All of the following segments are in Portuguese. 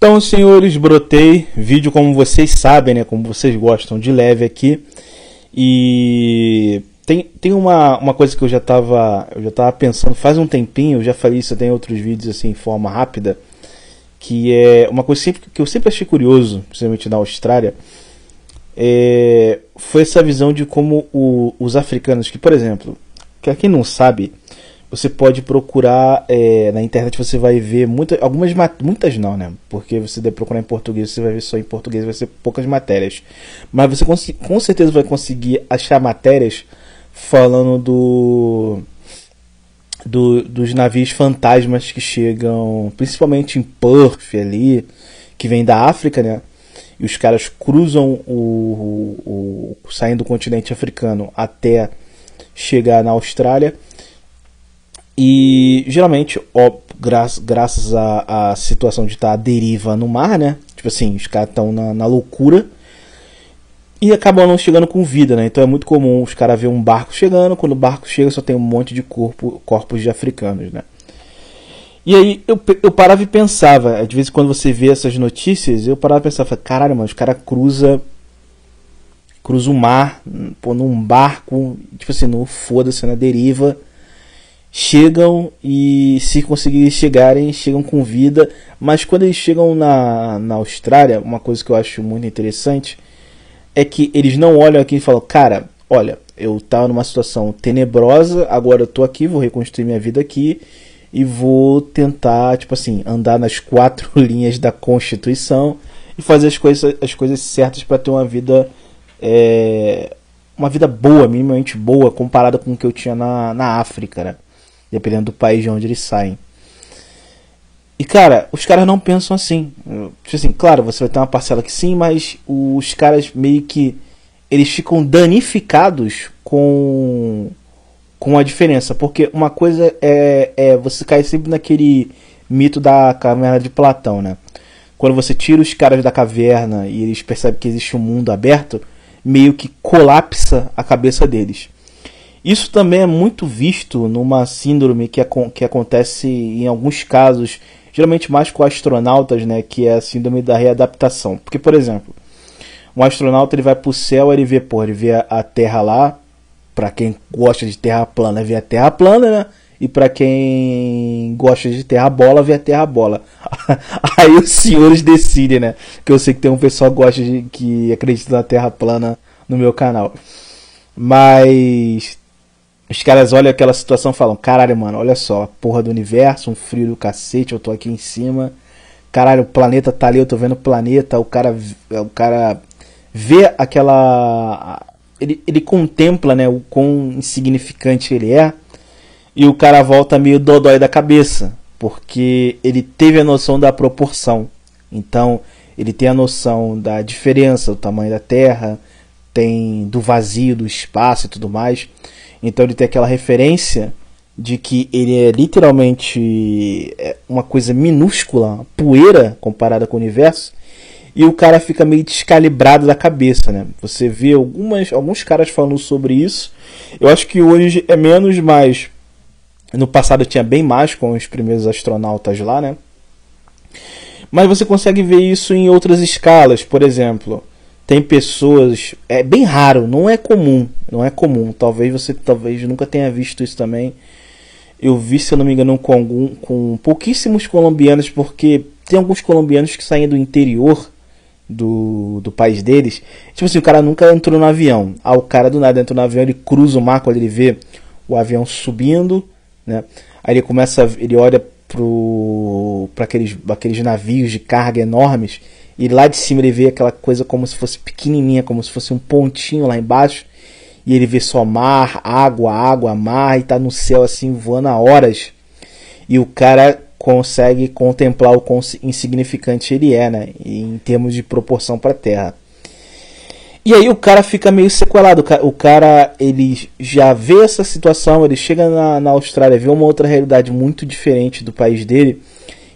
Então, senhores, brotei vídeo como vocês sabem, né? Como vocês gostam, de leve aqui. E tem uma coisa que eu já tava pensando faz um tempinho. Eu já falei isso até em outros vídeos assim, em forma rápida, que é uma coisa que eu sempre achei curioso, principalmente na Austrália. Foi essa visão de como os africanos, que por exemplo, que quem não sabe, você pode procurar na internet, você vai ver muitas não, né? Porque você deve procurar em português, você vai ver só em português, vai ser poucas matérias. Mas você com certeza vai conseguir achar matérias falando dos navios fantasmas que chegam, principalmente em Perth ali, que vem da África, né? E os caras cruzam saindo do continente africano até chegar na Austrália. E geralmente, graças à situação de estar à deriva no mar, né? Tipo assim, os caras estão na loucura e acabam não chegando com vida, né? Então é muito comum os caras ver um barco chegando. Quando o barco chega, só tem um monte de corpos de africanos, né? E aí eu parava e pensava, de vez em quando você vê essas notícias, eu parava e pensava, caralho, mano, os caras cruzam o mar, pô, num barco, tipo assim, no foda-se, na deriva. Chegam e, se conseguirem chegarem, chegam com vida. Mas quando eles chegam na Austrália, uma coisa que eu acho muito interessante é que eles não olham aqui e falam, cara, olha, eu tava numa situação tenebrosa, agora eu tô aqui, vou reconstruir minha vida aqui e vou tentar, tipo assim, andar nas 4 linhas da Constituição e fazer as coisas certas para ter uma vida boa, minimamente boa, comparada com o que eu tinha na África, né? Dependendo do país de onde eles saem. E cara, os caras não pensam assim. Tipo assim, claro, você vai ter uma parcela que sim, mas os caras meio que eles ficam danificados com a diferença. Porque uma coisa é você cair sempre naquele mito da caverna de Platão, né? Quando você tira os caras da caverna e eles percebem que existe um mundo aberto, meio que colapsa a cabeça deles. Isso também é muito visto numa síndrome que acontece em alguns casos, geralmente mais com astronautas, né, que é a síndrome da readaptação. Porque, por exemplo, um astronauta ele vai para o céu, ele vê a Terra lá, para quem gosta de terra plana, vê a Terra plana, né? E para quem gosta de terra bola, vê a Terra bola. Aí os senhores decidem, né? Que eu sei que tem um pessoal que acredita na Terra plana no meu canal. Mas os caras olham aquela situação e falam, caralho, mano, olha só, porra do universo, um frio do cacete, eu tô aqui em cima. Caralho, o planeta tá ali, eu tô vendo o planeta. O cara vê aquela... Ele contempla, né, o quão insignificante ele é. E o cara volta meio dodói da cabeça, porque ele teve a noção da proporção. Então, ele tem a noção da diferença, do tamanho da Terra, tem do vazio, do espaço e tudo mais. Então ele tem aquela referência de que ele é literalmente uma coisa minúscula, poeira comparada com o universo, e o cara fica meio descalibrado da cabeça, né? Você vê alguns caras falando sobre isso. Eu acho que hoje é menos, mas no passado tinha bem mais com os primeiros astronautas lá, né? Mas você consegue ver isso em outras escalas, por exemplo. Tem pessoas, é bem raro, não é comum, talvez você nunca tenha visto isso também. Eu vi, se eu não me engano, com pouquíssimos colombianos, porque tem alguns colombianos que saem do interior do país deles. Tipo assim, o cara nunca entrou no avião. O cara do nada entrou no avião, ele cruza o mar quando ele vê o avião subindo, né? Aí ele olha para aqueles navios de carga enormes. E lá de cima ele vê aquela coisa como se fosse pequenininha, como se fosse um pontinho lá embaixo. E ele vê só mar, água, mar, e tá no céu assim voando há horas. E o cara consegue contemplar o quão insignificante ele é, né, em termos de proporção para a Terra. E aí o cara fica meio sequelado. O cara ele já vê essa situação, ele chega na Austrália, vê uma outra realidade muito diferente do país dele.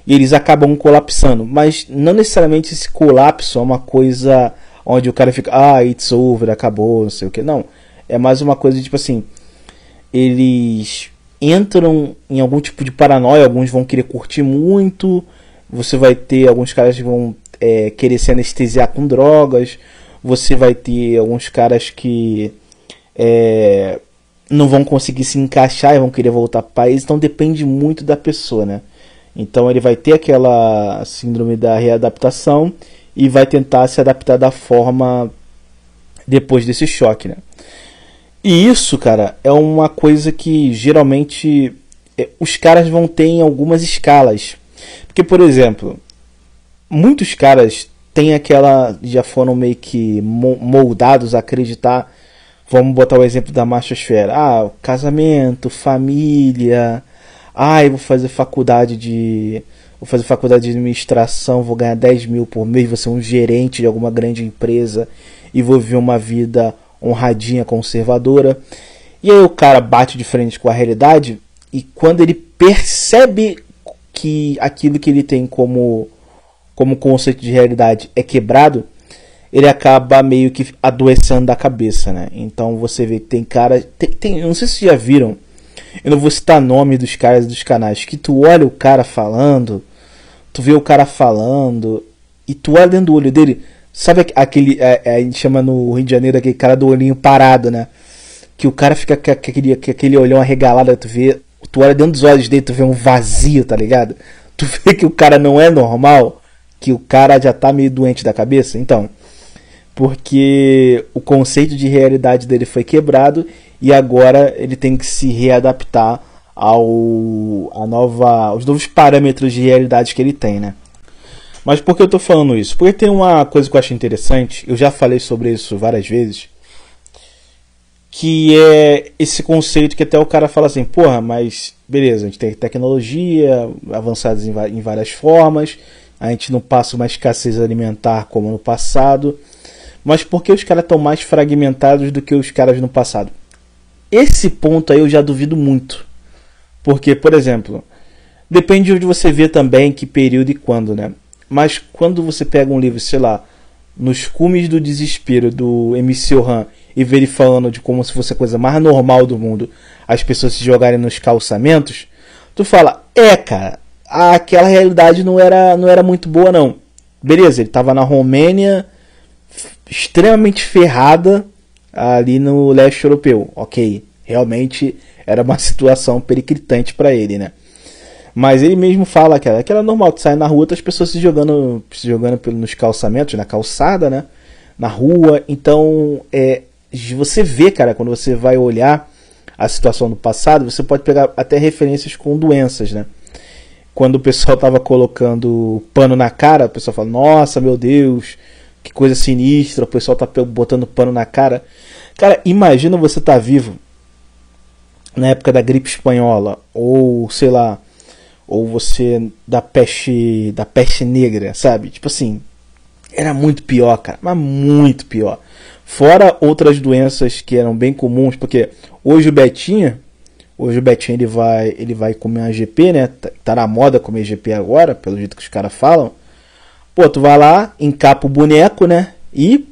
E eles acabam colapsando. Mas não necessariamente esse colapso é uma coisa onde o cara fica, it's over, acabou, não sei o que. Não. É mais uma coisa de, tipo assim, eles entram em algum tipo de paranoia. Alguns vão querer curtir muito, você vai ter alguns caras que vão querer se anestesiar com drogas, você vai ter alguns caras que não vão conseguir se encaixar e vão querer voltar para o país, então depende muito da pessoa, né? Então ele vai ter aquela síndrome da readaptação e vai tentar se adaptar da forma depois desse choque, né? E isso, cara, é uma coisa que geralmente os caras vão ter em algumas escalas. Porque, por exemplo, muitos caras têm aquela... já foram meio que moldados a acreditar. Vamos botar o exemplo da machosfera. Ah, casamento, família. Ah, eu vou fazer faculdade de administração, vou ganhar 10 mil por mês, vou ser um gerente de alguma grande empresa e vou viver uma vida honradinha, conservadora. E aí o cara bate de frente com a realidade e quando ele percebe que aquilo que ele tem como conceito de realidade é quebrado, ele acaba meio que adoecendo da cabeça, né? Então você vê que tem cara... eu não sei se vocês já viram, eu não vou citar nome dos caras e dos canais, que tu olha o cara falando, tu vê o cara falando, e tu olha dentro do olho dele, sabe aquele, a gente chama no Rio de Janeiro aquele cara do olhinho parado, né? Que o cara fica com aquele olhão arregalado, tu olha dentro dos olhos dele, tu vê um vazio, tá ligado? Tu vê que o cara não é normal, que o cara já tá meio doente da cabeça, então... porque o conceito de realidade dele foi quebrado e agora ele tem que se readaptar aos novos parâmetros de realidade que ele tem, né? Mas por que eu tô falando isso? Porque tem uma coisa que eu acho interessante, eu já falei sobre isso várias vezes, que é esse conceito que até o cara fala assim, porra, mas beleza, a gente tem tecnologia avançada em várias formas, a gente não passa uma escassez alimentar como no passado, mas por que os caras estão mais fragmentados do que os caras no passado? Esse ponto aí eu já duvido muito. Porque, por exemplo, depende de onde você vê também, que período e quando, né? Mas quando você pega um livro, sei lá, Nos Cumes do Desespero, do MC Orhan, e vê ele falando de como se fosse a coisa mais normal do mundo, as pessoas se jogarem nos calçamentos, tu fala, cara, aquela realidade não era muito boa não. Beleza, ele tava na Romênia, extremamente ferrada ali no leste europeu, ok, realmente era uma situação periclitante para ele, né? Mas ele mesmo fala que era normal, tu sai na rua, as pessoas se jogando nos calçamentos, na calçada, né? Na rua, então você vê, cara, quando você vai olhar a situação do passado, você pode pegar até referências com doenças, né? Quando o pessoal tava colocando pano na cara, o pessoal fala, nossa, meu Deus, que coisa sinistra, o pessoal tá botando pano na cara. Cara, imagina você tá vivo na época da gripe espanhola, ou sei lá, ou você da peste negra, sabe? Tipo assim, era muito pior, cara, mas muito pior. Fora outras doenças que eram bem comuns, porque hoje o Betinho ele vai comer uma GP, né? Tá na moda comer GP agora, pelo jeito que os caras falam. Pô, tu vai lá, encapa o boneco, né? E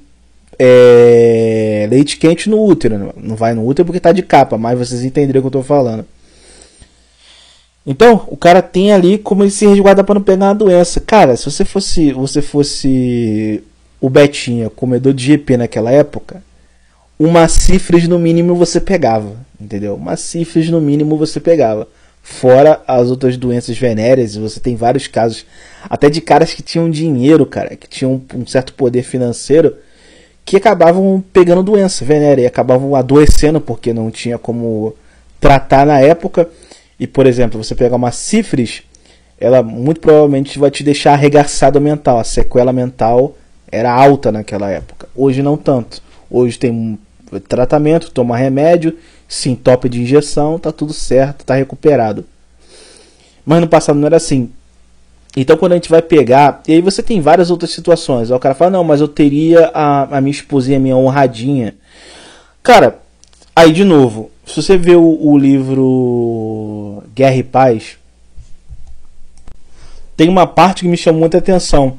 leite quente no útero. Não vai no útero porque tá de capa, mas vocês entenderam o que eu tô falando. Então, o cara tem ali como ele se resguarda para não pegar uma doença. Cara, se você fosse o Betinha, comedor de GP naquela época, uma sífilis no mínimo você pegava, entendeu? Uma sífilis no mínimo você pegava. Fora as outras doenças venéreas, você tem vários casos, até de caras que tinham dinheiro, cara, que tinham um certo poder financeiro, que acabavam pegando doença venérea e acabavam adoecendo porque não tinha como tratar na época. E, por exemplo, você pegar uma sífilis, ela muito provavelmente vai te deixar arregaçado mental. A sequela mental era alta naquela época. Hoje não tanto. Hoje tem um tratamento, toma remédio, se entope de injeção, tá tudo certo, tá recuperado. Mas no passado não era assim. Então quando a gente vai pegar, e aí você tem várias outras situações. Aí o cara fala, não, mas eu teria a minha esposinha, a minha honradinha. Cara, aí de novo, se você vê o livro Guerra e Paz, tem uma parte que me chamou muita atenção.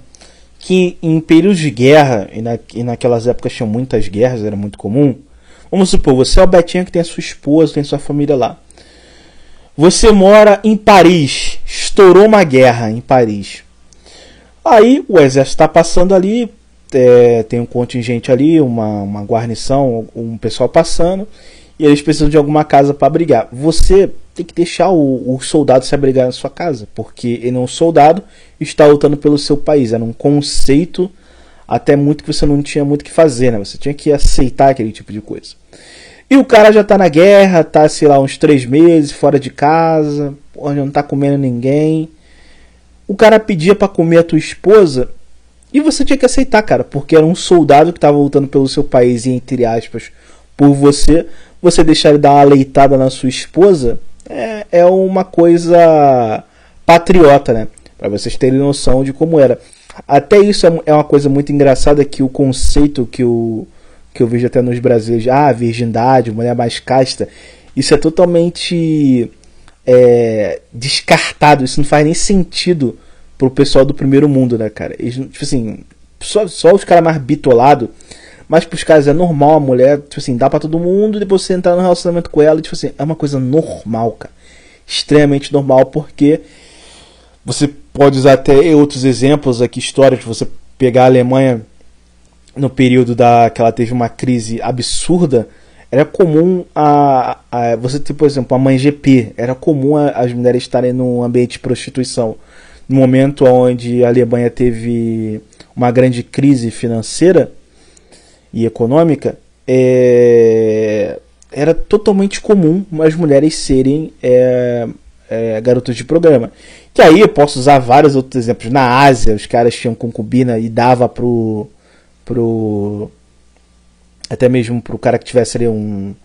Que em períodos de guerra, e naquelas épocas tinham muitas guerras, era muito comum. Vamos supor, você é o Betinho que tem a sua esposa, tem sua família lá. Você mora em Paris, estourou uma guerra em Paris. Aí o exército está passando ali, tem um contingente ali, uma guarnição, um pessoal passando, e eles precisam de alguma casa para abrigar. Você tem que deixar o soldado se abrigar na sua casa, porque ele é um soldado e está lutando pelo seu país. Era um conceito até muito que você não tinha muito o que fazer, né? Você tinha que aceitar aquele tipo de coisa. E o cara já tá na guerra, tá, sei lá, uns 3 meses, fora de casa, porra, não tá comendo ninguém. O cara pedia pra comer a tua esposa e você tinha que aceitar, cara, porque era um soldado que tava lutando pelo seu país e, entre aspas, por você. Você deixar ele dar uma leitada na sua esposa é uma coisa patriota, né? Pra vocês terem noção de como era. Até isso é uma coisa muito engraçada, que o conceito que eu vejo até nos brasileiros, virgindade, mulher mais casta, isso é totalmente descartado. Isso não faz nem sentido pro pessoal do primeiro mundo, né, cara? Eles, tipo assim, só os caras mais bitolados, mas pros caras é normal a mulher, tipo assim, dá pra todo mundo, depois você entrar no relacionamento com ela, tipo assim, é uma coisa normal, cara. Extremamente normal, porque você pode usar até outros exemplos aqui, histórias, de você pegar a Alemanha no período que ela teve uma crise absurda. Era comum você ter, por exemplo, a mãe GP. Era comum as mulheres estarem num ambiente de prostituição. No momento onde a Alemanha teve uma grande crise financeira e econômica, era totalmente comum as mulheres serem garotas de programa. Que aí eu posso usar vários outros exemplos. Na Ásia, os caras tinham concubina e dava até mesmo pro cara que tivesse ali um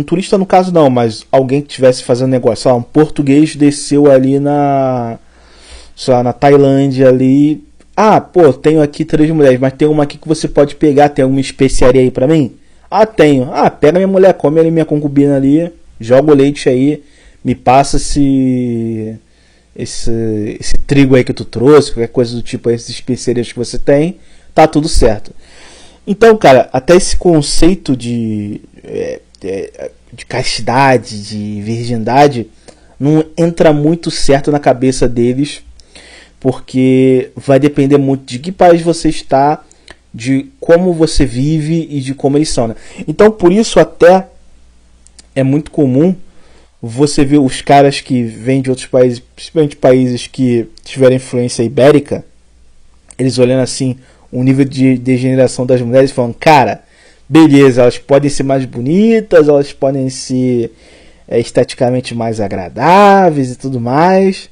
turista, no caso não, mas alguém que tivesse fazendo negócio, sei lá, um português desceu ali na Tailândia ali. Tenho aqui 3 mulheres, mas tem uma aqui que você pode pegar, tem alguma especiaria aí pra mim? Tenho. Pega minha mulher, come ali minha concubina ali, joga o leite aí, me passa esse trigo aí que tu trouxe, qualquer coisa do tipo, esses especiarias que você tem, tá tudo certo. Então, cara, até esse conceito de castidade, de virgindade, não entra muito certo na cabeça deles, porque vai depender muito de que país você está, de como você vive e de como eles são, né? Então, por isso até é muito comum você ver os caras que vêm de outros países, principalmente países que tiveram influência ibérica, eles olhando assim o nível de degeneração das mulheres e falando, cara, beleza, elas podem ser mais bonitas, elas podem ser esteticamente mais agradáveis e tudo mais,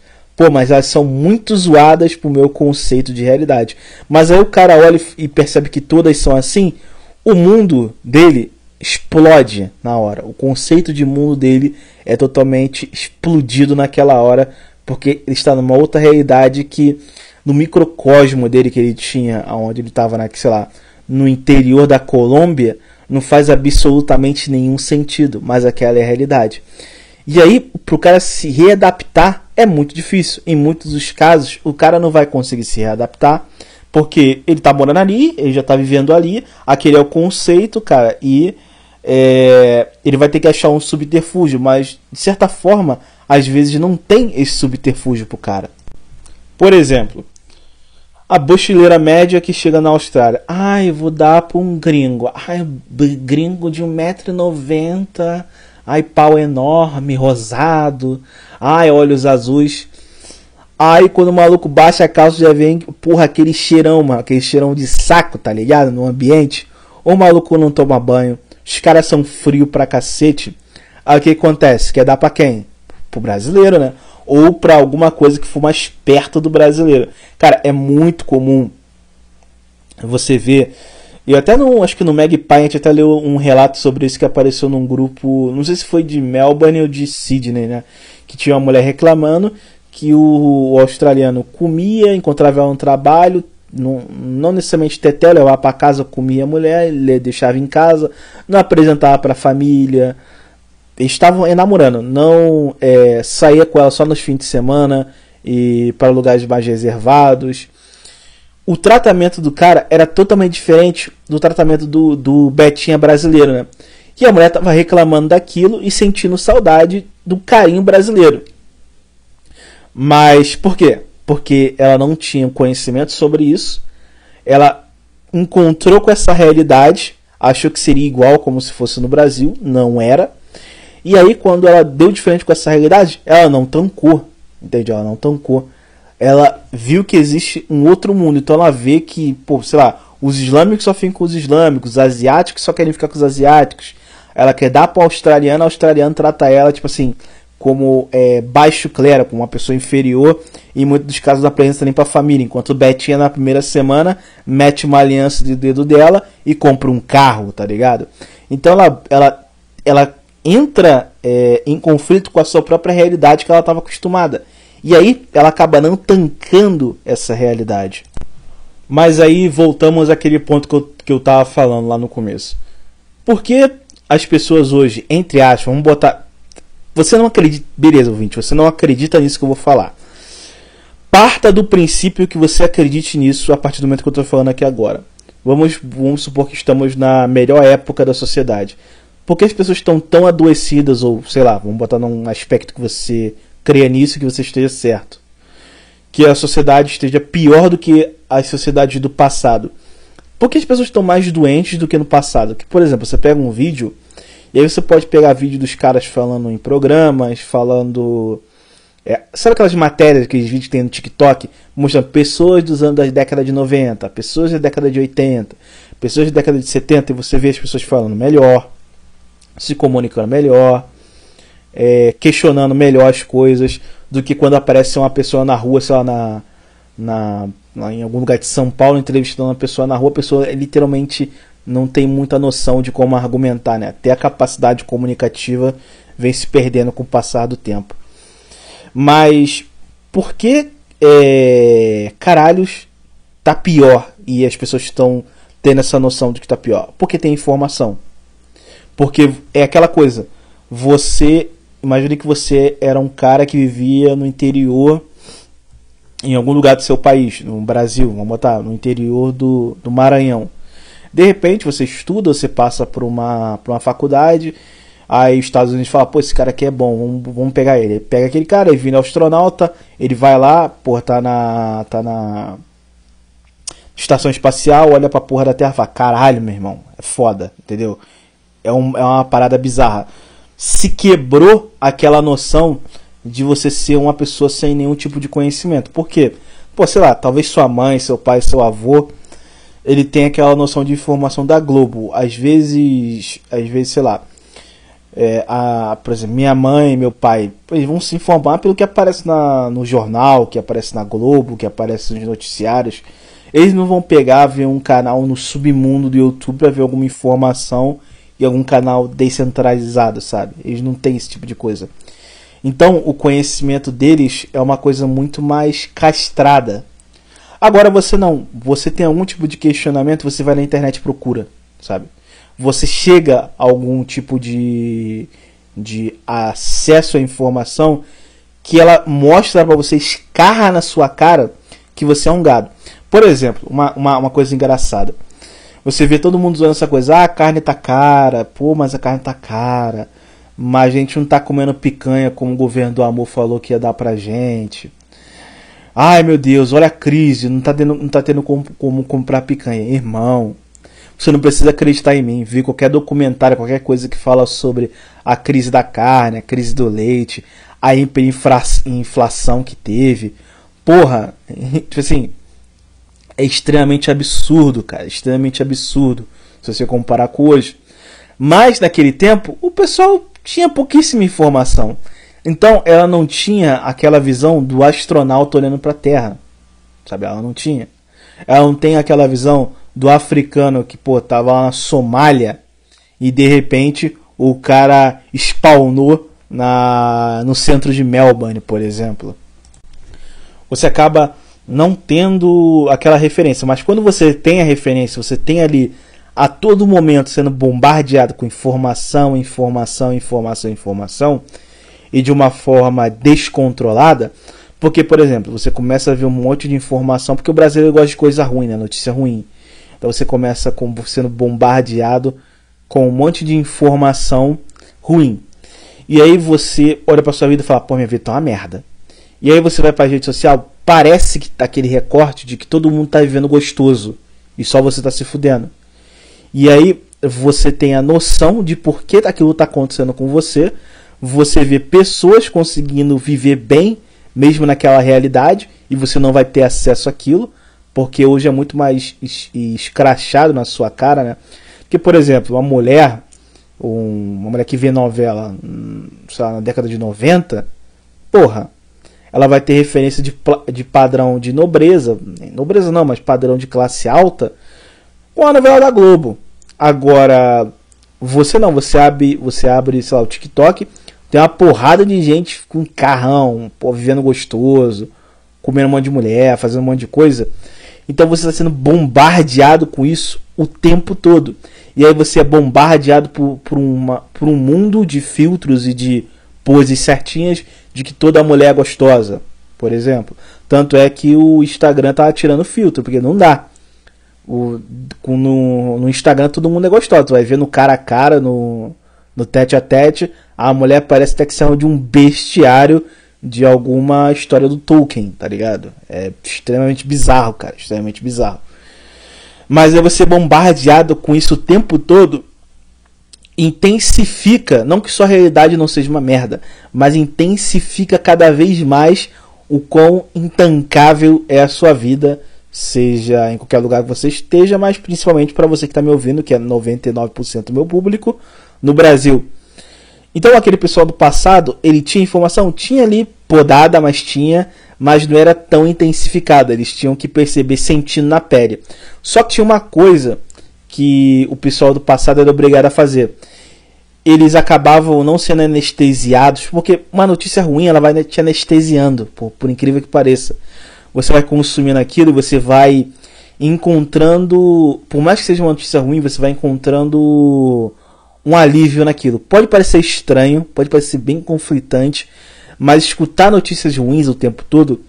mas elas são muito zoadas pro meu conceito de realidade. Mas aí o cara olha e percebe que todas são assim, o mundo dele explode na hora. O conceito de mundo dele é totalmente explodido naquela hora, porque ele está numa outra realidade que, no microcosmo dele que ele tinha, onde ele estava, sei lá, no interior da Colômbia, não faz absolutamente nenhum sentido, mas aquela é a realidade. E aí, pro cara se readaptar é muito difícil. Em muitos dos casos, o cara não vai conseguir se readaptar, porque ele tá morando ali, ele já tá vivendo ali, aquele é o conceito, cara, e ele vai ter que achar um subterfúgio, mas de certa forma, às vezes não tem esse subterfúgio pro cara. Por exemplo, a mochileira média que chega na Austrália. Eu vou dar pra um gringo. Gringo de 1,90 m. Pau enorme, rosado. Olhos azuis. Quando o maluco baixa a calça, já vem, aquele cheirão, mano. Aquele cheirão de saco, tá ligado? No ambiente. O maluco não toma banho. Os caras são frios pra cacete. Aí o que acontece? Quer dar pra quem? Pro brasileiro, né? Ou pra alguma coisa que for mais perto do brasileiro. Cara, é muito comum você ver. Eu até acho que no Magpie a gente até leu um relato sobre isso que apareceu num grupo, não sei se foi de Melbourne ou de Sydney, né? Que tinha uma mulher reclamando que o australiano comia, encontrava ela no trabalho, não necessariamente teté, levava pra casa, comia a mulher, ele deixava em casa, não apresentava pra família. Eles estavam namorando, não saía com ela só nos fins de semana e para lugares mais reservados. O tratamento do cara era totalmente diferente do tratamento do Betinha brasileiro, né? E a mulher estava reclamando daquilo e sentindo saudade do carinho brasileiro. Mas por quê? porque ela não tinha conhecimento sobre isso. Ela encontrou com essa realidade, achou que seria igual como se fosse no Brasil, não era. E aí quando ela deu de frente com essa realidade, ela não tancou, entende? Ela não tancou. Ela viu que existe um outro mundo, então ela vê que, pô, sei lá, os islâmicos só ficam com os islâmicos, os asiáticos só querem ficar com os asiáticos. Ela quer dar para o australiano trata ela, tipo assim, como baixo clero, como uma pessoa inferior, e em muitos dos casos apresenta nem para a família, enquanto Betinha na primeira semana mete uma aliança de dedo dela e compra um carro, tá ligado? Então ela entra em conflito com a sua própria realidade que ela estava acostumada, e aí ela acaba não tancando essa realidade. Mas aí voltamos àquele ponto que eu tava falando lá no começo. Por que as pessoas hoje, entre aspas, vamos botar... Você não acredita... Beleza, ouvinte, você não acredita nisso que eu vou falar. Parta do princípio que você acredite nisso a partir do momento que eu estou falando aqui agora. Vamos supor que estamos na melhor época da sociedade. Por que as pessoas estão tão adoecidas, ou sei lá, vamos botar num aspecto que você creia nisso e que você esteja certo. Que a sociedade esteja pior do que as sociedades do passado. Por que as pessoas estão mais doentes do que no passado? Que, por exemplo, você pega um vídeo, e aí você pode pegar vídeo dos caras falando em programas, falando... sabe aquelas matérias, aqueles vídeos que tem no TikTok, mostrando pessoas dos anos da década de 90, pessoas da década de 80, pessoas da década de 70, e você vê as pessoas falando melhor, se comunicando melhor, questionando melhor as coisas, do que quando aparece uma pessoa na rua, sei lá, em algum lugar de São Paulo, entrevistando uma pessoa na rua, a pessoa literalmente não tem muita noção de como argumentar, né? Até a capacidade comunicativa vem se perdendo com o passar do tempo. Mas por que caralhos tá pior e as pessoas estão tendo essa noção de que tá pior? Porque tem informação. Porque é aquela coisa, imagine que você era um cara que vivia no interior, em algum lugar do seu país, no Brasil, vamos botar, no interior do Maranhão. De repente você estuda, você passa por uma faculdade, aí os Estados Unidos falam, pô, esse cara aqui é bom, vamos pegar ele. Ele pega aquele cara, ele vira astronauta, ele vai lá, porra, tá na estação espacial, olha pra porra da Terra e fala, caralho, meu irmão, é foda, entendeu? É uma parada bizarra. Se quebrou aquela noção de você ser uma pessoa sem nenhum tipo de conhecimento. Por quê? Pô, sei lá, talvez sua mãe, seu pai, seu avô, ele tem aquela noção de informação da Globo. Às vezes, sei lá, por exemplo, minha mãe e meu pai, eles vão se informar pelo que aparece no jornal, que aparece na Globo, que aparece nos noticiários. Eles não vão pegar, ver um canal no submundo do YouTube para ver alguma informação e algum canal descentralizado, sabe? Eles não têm esse tipo de coisa. Então, o conhecimento deles é uma coisa muito mais castrada. Agora você não. Você tem algum tipo de questionamento, você vai na internet e procura, sabe? Você chega a algum tipo de acesso à informação que ela mostra para você, escarra na sua cara que você é um gado. Por exemplo, uma coisa engraçada. Você vê todo mundo usando essa coisa, a carne tá cara, pô, mas a carne tá cara, mas a gente não tá comendo picanha como o governo do amor falou que ia dar pra gente. Ai meu Deus, olha a crise, não tá tendo como comprar picanha. Irmão, você não precisa acreditar em mim, vi qualquer documentário, qualquer coisa que fala sobre a crise da carne, a crise do leite, a hiperinflação que teve. Porra, tipo assim, é extremamente absurdo, cara, extremamente absurdo, se você comparar com hoje. Mas naquele tempo, o pessoal tinha pouquíssima informação. Então ela não tinha aquela visão do astronauta olhando para a Terra, sabe? Ela não tinha. Ela não tem aquela visão do africano que, pô, tava lá na Somália e de repente o cara spawnou no centro de Melbourne, por exemplo. Você acaba não tendo aquela referência, mas quando você tem a referência, você tem ali a todo momento sendo bombardeado com informação, e de uma forma descontrolada, porque, por exemplo, você começa a ver um monte de informação, porque o brasileiro gosta de coisa ruim, né? Notícia ruim. Então você começa sendo bombardeado com um monte de informação ruim. E aí você olha pra sua vida e fala, pô, minha vida tá uma merda. E aí você vai pra rede social, parece que tá aquele recorte de que todo mundo tá vivendo gostoso e só você tá se fudendo. E aí você tem a noção de por que aquilo tá acontecendo com você. Você vê pessoas conseguindo viver bem mesmo naquela realidade e você não vai ter acesso àquilo, porque hoje é muito mais escrachado na sua cara, né? Porque, por exemplo, uma mulher que vê novela, sei lá, na década de 90, porra, ela vai ter referência de padrão de nobreza não, mas padrão de classe alta, com a novela da Globo. Agora, você não, você abre, sei lá, o TikTok, tem uma porrada de gente com carrão, pô, vivendo gostoso, comendo um monte de mulher, fazendo um monte de coisa. Então você está sendo bombardeado com isso o tempo todo. E aí você é bombardeado por um mundo de filtros e de poses certinhas de que toda mulher é gostosa, por exemplo. Tanto é que o Instagram tá tirando filtro, porque não dá. No Instagram todo mundo é gostoso. Tu vai ver no cara a cara, no tete a tete, a mulher parece até que saiu de um bestiário de alguma história do Tolkien, tá ligado? É extremamente bizarro, cara, extremamente bizarro. Mas é você bombardeado com isso o tempo todo, intensifica, não que sua realidade não seja uma merda, mas intensifica cada vez mais o quão intancável é a sua vida, seja em qualquer lugar que você esteja, mas principalmente para você que está me ouvindo, que é 99% do meu público, no Brasil. Então aquele pessoal do passado, ele tinha informação? Tinha ali podada, mas não era tão intensificada. Eles tinham que perceber sentindo na pele. Só que tinha uma coisa que o pessoal do passado era obrigado a fazer. Eles acabavam não sendo anestesiados, porque uma notícia ruim ela vai te anestesiando, por incrível que pareça. Você vai consumindo aquilo e você vai encontrando, por mais que seja uma notícia ruim, você vai encontrando um alívio naquilo. Pode parecer estranho, pode parecer bem conflitante, mas escutar notícias ruins o tempo todo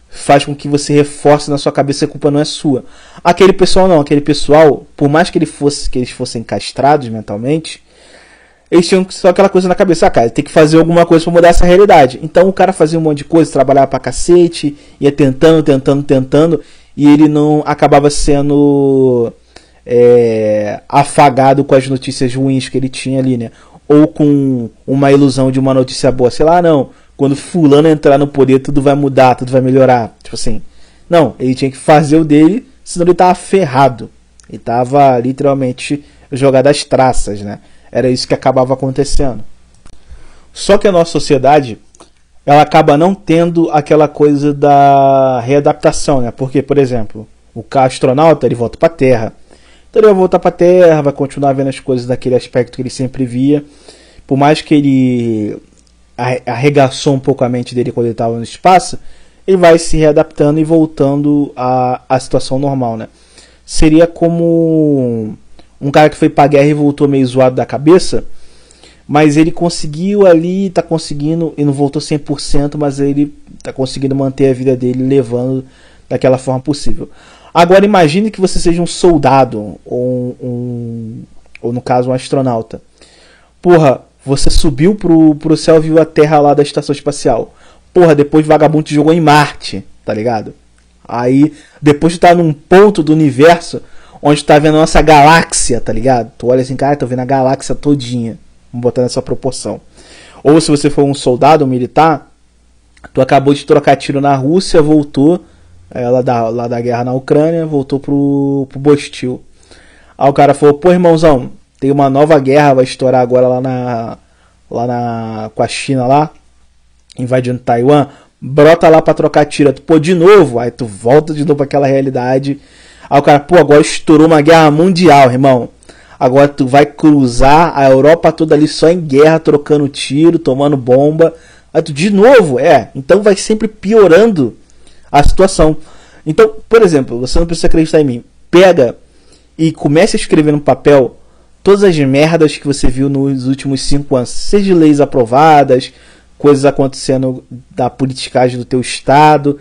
faz com que você reforce na sua cabeça que a culpa não é sua. Aquele pessoal não, aquele pessoal, por mais que eles fossem castrados mentalmente, eles tinham só aquela coisa na cabeça, cara, tem que fazer alguma coisa para mudar essa realidade. Então o cara fazia um monte de coisa, trabalhava pra cacete, ia tentando, e ele não acabava sendo afagado com as notícias ruins que ele tinha ali, né? Ou com uma ilusão de uma notícia boa, sei lá, não, quando fulano entrar no poder tudo vai mudar, tudo vai melhorar, tipo assim. Não, ele tinha que fazer o dele, senão ele tava ferrado. Ele tava literalmente jogado às traças, né? Era isso que acabava acontecendo. Só que a nossa sociedade, ela acaba não tendo aquela coisa da readaptação, né? Porque, por exemplo, o astronauta, ele volta para a Terra. Então ele vai voltar para a Terra, vai continuar vendo as coisas daquele aspecto que ele sempre via. Por mais que ele arregaçou um pouco a mente dele quando ele estava no espaço, ele vai se readaptando e voltando à situação normal, né? Seria como um cara que foi pra guerra e voltou meio zoado da cabeça, mas ele conseguiu ali, tá conseguindo, e não voltou 100%, mas ele tá conseguindo manter a vida dele levando daquela forma possível. Agora imagine que você seja um soldado, ou no caso um astronauta. Porra, você subiu pro céu e viu a Terra lá da estação espacial. Porra, depois o vagabundo te jogou em Marte, tá ligado? Aí, depois tu tá num ponto do universo onde tu tá vendo a nossa galáxia, tá ligado? Tu olha assim, cara, tô vendo a galáxia todinha. Vamos botar nessa proporção. Ou se você for um soldado, um militar, tu acabou de trocar tiro na Rússia, voltou, lá da guerra na Ucrânia, voltou pro Bostil. Aí o cara falou, pô, irmãozão, tem uma nova guerra, vai estourar agora com a China lá, invadindo Taiwan, brota lá pra trocar tiro. Tu, pô, de novo, aí tu volta de novo pra aquela realidade. Aí o cara, pô, agora estourou uma guerra mundial, irmão. Agora tu vai cruzar a Europa toda ali só em guerra, trocando tiro, tomando bomba. Aí tu, de novo, então vai sempre piorando a situação. Então, por exemplo, você não precisa acreditar em mim. Pega e comece a escrever no papel todas as merdas que você viu nos últimos 5 anos. Seja leis aprovadas, coisas acontecendo da politicagem do teu estado,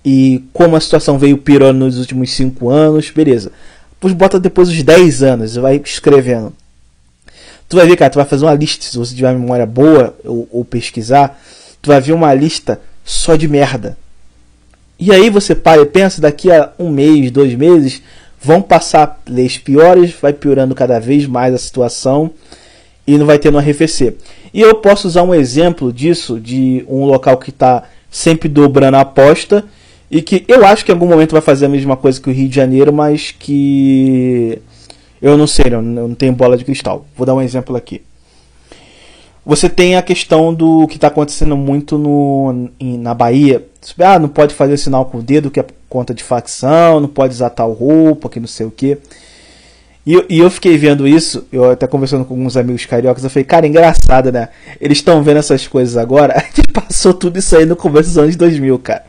e como a situação veio piorando nos últimos 5 anos, beleza. Depois bota depois os 10 anos e vai escrevendo. Tu vai ver, cara, tu vai fazer uma lista, se você tiver uma memória boa ou pesquisar, tu vai ver uma lista só de merda. E aí você para e pensa, daqui a um mês, 2 meses, vão passar leis piores, vai piorando cada vez mais a situação e não vai tendo um arrefecer. E eu posso usar um exemplo disso, de um local que está sempre dobrando a aposta e que eu acho que em algum momento vai fazer a mesma coisa que o Rio de Janeiro, mas que eu não sei, eu não tenho bola de cristal. Vou dar um exemplo aqui. Você tem a questão do que está acontecendo muito na Bahia. Não pode fazer sinal com o dedo, que é conta de facção, não pode usar tal roupa, que não sei o que. E eu fiquei vendo isso, eu até conversando com alguns amigos cariocas, eu falei, cara, engraçado, né? Eles estão vendo essas coisas agora, a gente passou tudo isso aí no começo dos anos 2000, cara.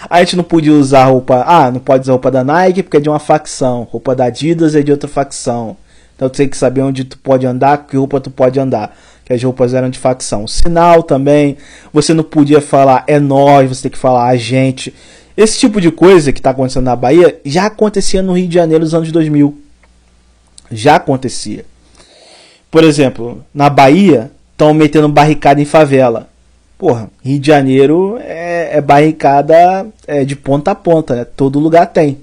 A gente não podia usar roupa, não pode usar roupa da Nike porque é de uma facção, roupa da Adidas é de outra facção. Então tu tem que saber onde tu pode andar, que roupa tu pode andar. Que as roupas eram de facção. Sinal também, você não podia falar é nós, você tem que falar a gente. Esse tipo de coisa que está acontecendo na Bahia já acontecia no Rio de Janeiro nos anos 2000. Já acontecia. Por exemplo, na Bahia estão metendo barricada em favela. Porra, Rio de Janeiro é barricada de ponta a ponta, né? Todo lugar tem.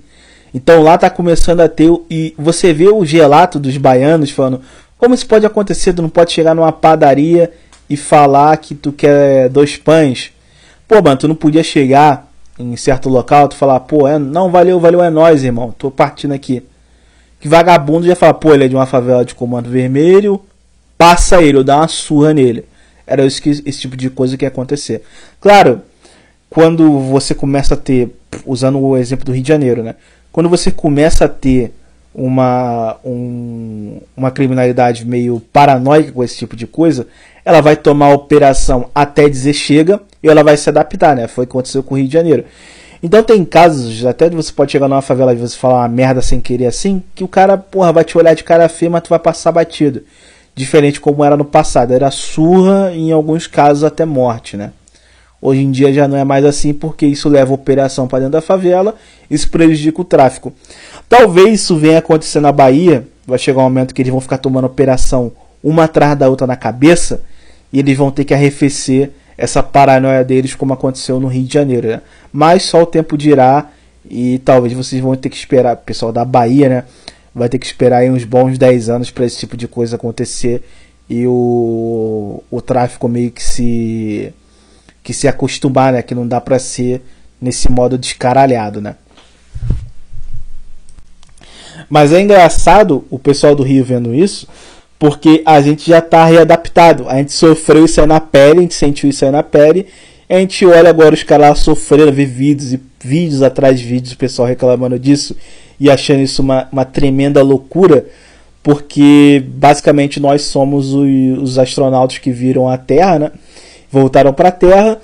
Então lá tá começando a ter, e você vê o relato dos baianos falando, como isso pode acontecer? Tu não pode chegar numa padaria e falar que tu quer 2 pães. Pô, mano, tu não podia chegar em certo local, tu falar, pô, não, valeu, é nóis, irmão, tô partindo aqui. Que vagabundo já fala, pô, ele é de uma favela de Comando Vermelho, passa ele, ou dá uma surra nele. Era esse tipo de coisa que ia acontecer. Claro, quando você começa a ter, usando o exemplo do Rio de Janeiro, né? Quando você começa a ter uma criminalidade meio paranoica com esse tipo de coisa, ela vai tomar a operação até dizer chega e ela vai se adaptar, né? Foi o que aconteceu com o Rio de Janeiro. Então tem casos, até você pode chegar numa favela e você falar uma merda sem querer assim, que o cara, porra, vai te olhar de cara feia, mas tu vai passar batido. Diferente como era no passado, era surra e em alguns casos até morte, né? Hoje em dia já não é mais assim, porque isso leva a operação para dentro da favela, isso prejudica o tráfico. Talvez isso venha acontecer na Bahia, vai chegar um momento que eles vão ficar tomando operação uma atrás da outra na cabeça, e eles vão ter que arrefecer essa paranoia deles, como aconteceu no Rio de Janeiro, né? Mas só o tempo dirá, e talvez vocês vão ter que esperar, o pessoal da Bahia, né? Vai ter que esperar aí uns bons 10 anos para esse tipo de coisa acontecer, e o tráfico meio que se acostumar, né? Que não dá para ser nesse modo descaralhado, né? Mas é engraçado o pessoal do Rio vendo isso, porque a gente já está readaptado. A gente sofreu isso aí na pele, a gente sentiu isso aí na pele, e a gente olha agora os caras lá sofrendo, ver vídeos e vídeos atrás de vídeos, o pessoal reclamando disso e achando isso uma tremenda loucura, porque basicamente nós somos os astronautas que viram a Terra, né? Voltaram para a Terra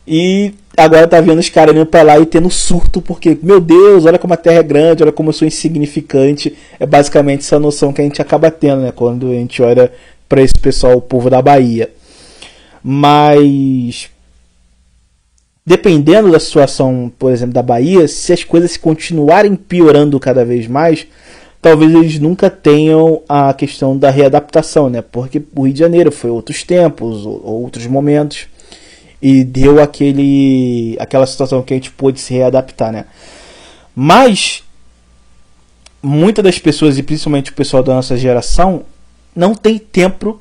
e agora tá vendo os caras indo pra lá e tendo surto, porque, meu Deus, olha como a Terra é grande, olha como eu sou insignificante. É basicamente essa noção que a gente acaba tendo, né? Quando a gente olha para esse pessoal, o povo da Bahia. Mas, dependendo da situação, por exemplo, da Bahia, se as coisas continuarem piorando cada vez mais, talvez eles nunca tenham a questão da readaptação, né? Porque o Rio de Janeiro foi outros tempos, outros momentos, e deu aquela situação que a gente pôde se readaptar, né? Mas muitas das pessoas, e principalmente o pessoal da nossa geração, não tem tempo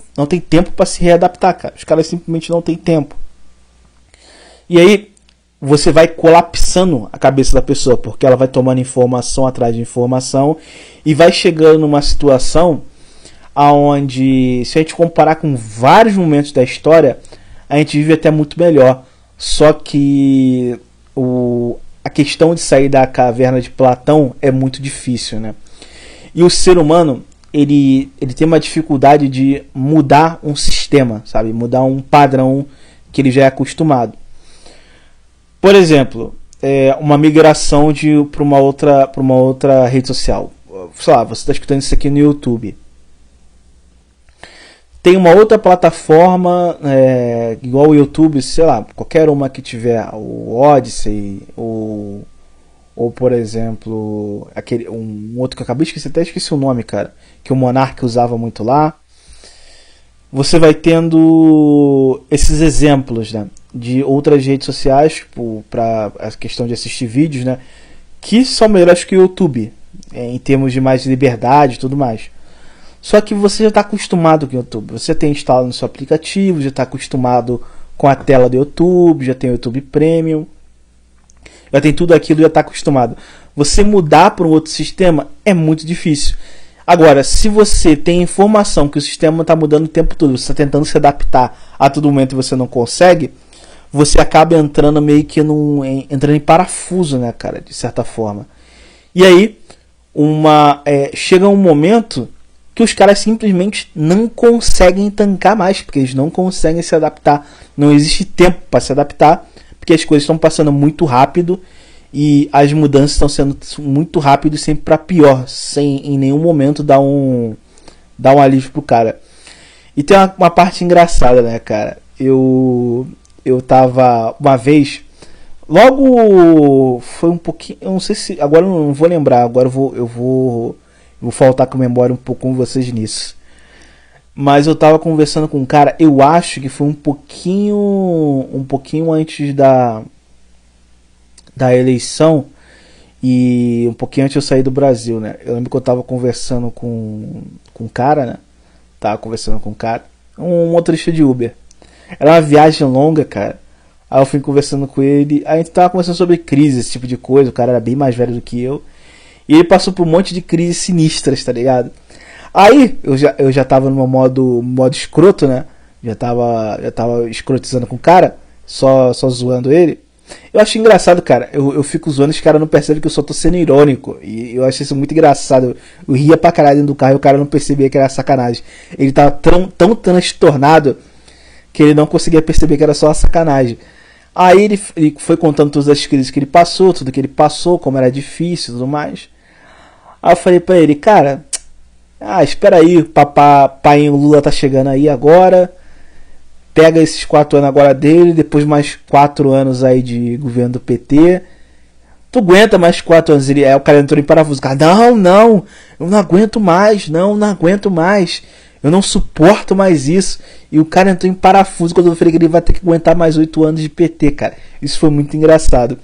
para se readaptar, cara. Os caras simplesmente não têm tempo. E aí você vai colapsando a cabeça da pessoa, porque ela vai tomando informação atrás de informação e vai chegando numa situação aonde, se a gente comparar com vários momentos da história, a gente vive até muito melhor. Só que a questão de sair da caverna de Platão é muito difícil, né? E o ser humano, ele tem uma dificuldade de mudar um sistema, sabe? Mudar um padrão que ele já é acostumado. Por exemplo, uma migração para uma outra rede social. Sei lá, você está escutando isso aqui no YouTube. Tem uma outra plataforma igual o YouTube, sei lá, qualquer uma que tiver, o Odyssey, ou por exemplo, um outro que eu acabei de esquecer, até esqueci o nome, cara, que o Monark usava muito lá. Você vai tendo esses exemplos, né? de outras redes sociais, tipo, para a questão de assistir vídeos, né, que são melhores que o YouTube, em termos de mais liberdade e tudo mais. Só que você já está acostumado com o YouTube, você tem instalado no seu aplicativo, já está acostumado com a tela do YouTube, já tem o YouTube Premium, já tem tudo aquilo, já está acostumado. Você mudar para um outro sistema é muito difícil. Agora, se você tem informação que o sistema está mudando o tempo todo, você está tentando se adaptar a todo momento e você não consegue, você acaba entrando meio que entrando em parafuso, né, cara, de certa forma. E aí, chega um momento que os caras simplesmente não conseguem tancar mais, porque eles não conseguem se adaptar. Não existe tempo para se adaptar, porque as coisas estão passando muito rápido e as mudanças estão sendo muito rápido e sempre para pior, sem em nenhum momento dar um alívio pro cara. E tem uma parte engraçada, né, cara? Eu tava uma vez, logo foi um pouquinho, eu não sei se agora eu não vou lembrar, agora eu vou faltar com a memória um pouco com vocês nisso. Mas eu tava conversando com um cara, eu acho que foi um pouquinho antes da eleição e um pouquinho antes de eu sair do Brasil, né? Eu lembro que eu tava conversando com um cara, né? Tava conversando com um cara, um motorista de Uber. Era uma viagem longa, cara. Aí eu fui conversando com ele, a gente tava conversando sobre crise, esse tipo de coisa, o cara era bem mais velho do que eu. E ele passou por um monte de crises sinistras, tá ligado? Aí eu já tava no modo escroto, né? Já tava escrotizando com o cara, só zoando ele. Eu acho engraçado, cara. Eu fico zoando, os caras não percebem que eu só tô sendo irônico. E eu acho isso muito engraçado. Eu ria pra caralho dentro do carro e o cara não percebia que era sacanagem. Ele tava tão transtornado que ele não conseguia perceber que era só uma sacanagem. Aí ele foi contando todas as crises que ele passou, tudo que ele passou, como era difícil e tudo mais. Aí eu falei pra ele, cara, espera aí, papai Lula tá chegando aí agora. Pega esses 4 anos agora dele, depois mais 4 anos aí de governo do PT. Tu aguenta mais 4 anos? Aí o cara entrou em parafuso. Cara, não, eu não aguento mais, não aguento mais. Eu não suporto mais isso. E o cara entrou em parafuso quando eu falei que ele vai ter que aguentar mais 8 anos de PT, cara. Isso foi muito engraçado.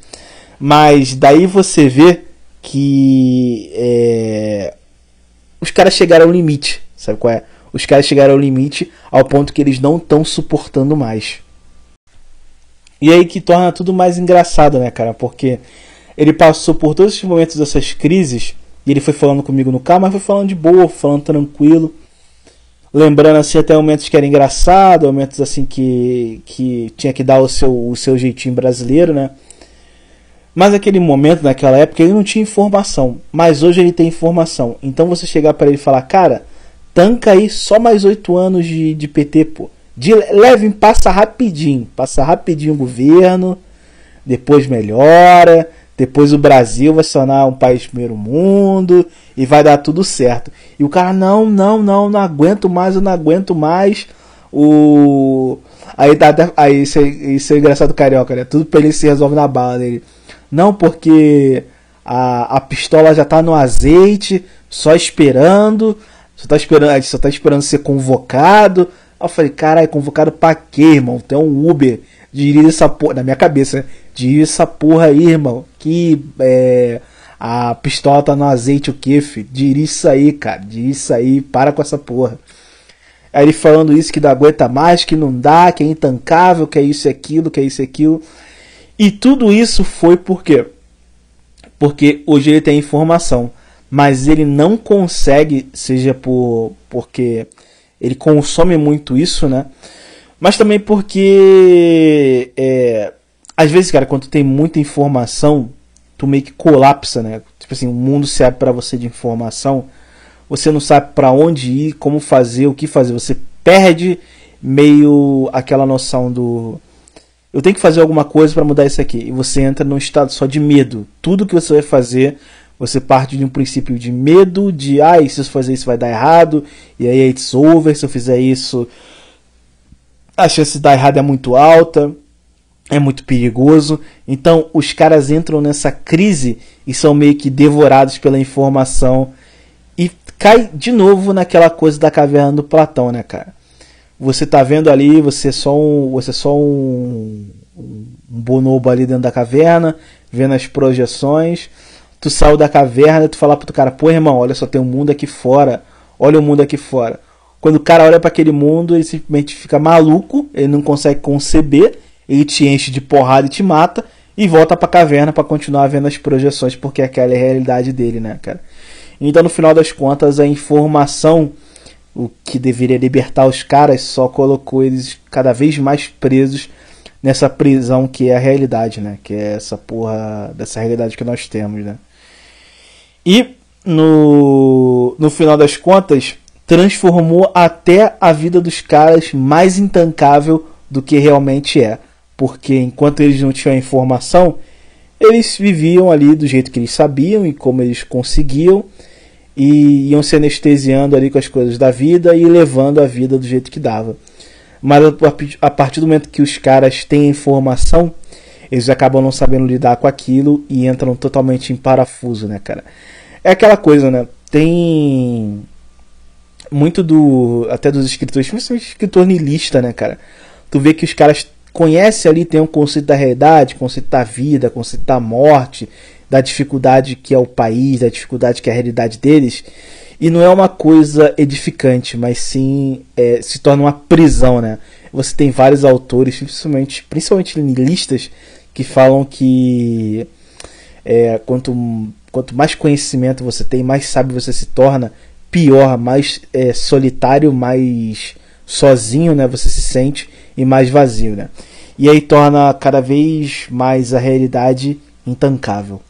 Mas daí você vê que os caras chegaram ao limite. Sabe qual é? Os caras chegaram ao limite ao ponto que eles não estão suportando mais. E aí que torna tudo mais engraçado, né, cara? Porque ele passou por todos esses momentos dessas crises e ele foi falando comigo no carro, mas foi falando de boa, falando tranquilo. Lembrando assim até momentos que era engraçado, momentos assim que tinha que dar o seu jeitinho brasileiro, né? Mas naquele momento, naquela época, ele não tinha informação. Mas hoje ele tem informação. Então você chegar para ele e falar, cara, tanca aí só mais 8 anos de PT, pô. Passa rapidinho o governo, depois melhora, depois o Brasil vai se tornar um país de primeiro mundo e vai dar tudo certo. E o cara, não aguento mais, eu não aguento mais. Aí isso é engraçado carioca, né? Tudo pra ele se resolve na bala dele. Não, porque a pistola já tá no azeite, só tá esperando ser convocado. Aí eu falei, caralho, convocado pra quê, irmão? Tem um Uber, dirige essa porra, na minha cabeça, né? Dirige essa porra aí, irmão. Que a pistola tá no azeite, o que, filho? Dirige isso aí, cara, dirige isso aí, para com essa porra. Aí ele falando isso, que não aguenta mais, que não dá, que é intancável, que é isso e aquilo, que é isso e aquilo. E tudo isso foi por quê? Porque hoje ele tem informação, mas ele não consegue, seja porque ele consome muito isso, né? Mas também porque às vezes, cara, quando tu tem muita informação, tu meio que colapsa, né? Tipo assim, o mundo se abre pra você de informação, você não sabe pra onde ir, como fazer, o que fazer, você perde meio aquela noção do eu tenho que fazer alguma coisa para mudar isso aqui. E você entra num estado só de medo. Tudo que você vai fazer, você parte de um princípio de medo, de se eu fazer isso vai dar errado, e aí it's over, se eu fizer isso, a chance de dar errado é muito alta, é muito perigoso. Então os caras entram nessa crise e são meio que devorados pela informação e cai de novo naquela coisa da caverna do Platão, né, cara? você tá vendo ali, você é só um bonobo ali dentro da caverna, vendo as projeções. Tu saiu da caverna e tu fala pro cara, pô, irmão, olha só, tem um mundo aqui fora, olha o mundo aqui fora. Quando o cara olha para aquele mundo, ele simplesmente fica maluco, ele não consegue conceber, ele te enche de porrada e te mata, e volta pra caverna para continuar vendo as projeções, porque aquela é a realidade dele, né, cara? Então, no final das contas, a informação, o que deveria libertar os caras, só colocou eles cada vez mais presos nessa prisão que é a realidade, né? Que é essa porra dessa realidade que nós temos, né? E no final das contas, transformou até a vida dos caras mais intancável do que realmente é. Porque enquanto eles não tinham informação, eles viviam ali do jeito que eles sabiam e como eles conseguiam, e iam se anestesiando ali com as coisas da vida e levando a vida do jeito que dava. Mas a partir do momento que os caras têm informação, eles acabam não sabendo lidar com aquilo e entram totalmente em parafuso, né, cara? É aquela coisa, né? Tem muito até dos escritores, principalmente escritor niilista, né, cara? Tu vê que os caras conhecem ali, tem um conceito da realidade, conceito da vida, conceito da morte, da dificuldade que é o país, da dificuldade que é a realidade deles, e não é uma coisa edificante, mas sim se torna uma prisão, né? Você tem vários autores, principalmente niilistas, que falam que quanto mais conhecimento você tem, mais sábio você se torna, pior, mais solitário, mais sozinho, né, você se sente, e mais vazio, né? E aí torna cada vez mais a realidade intancável.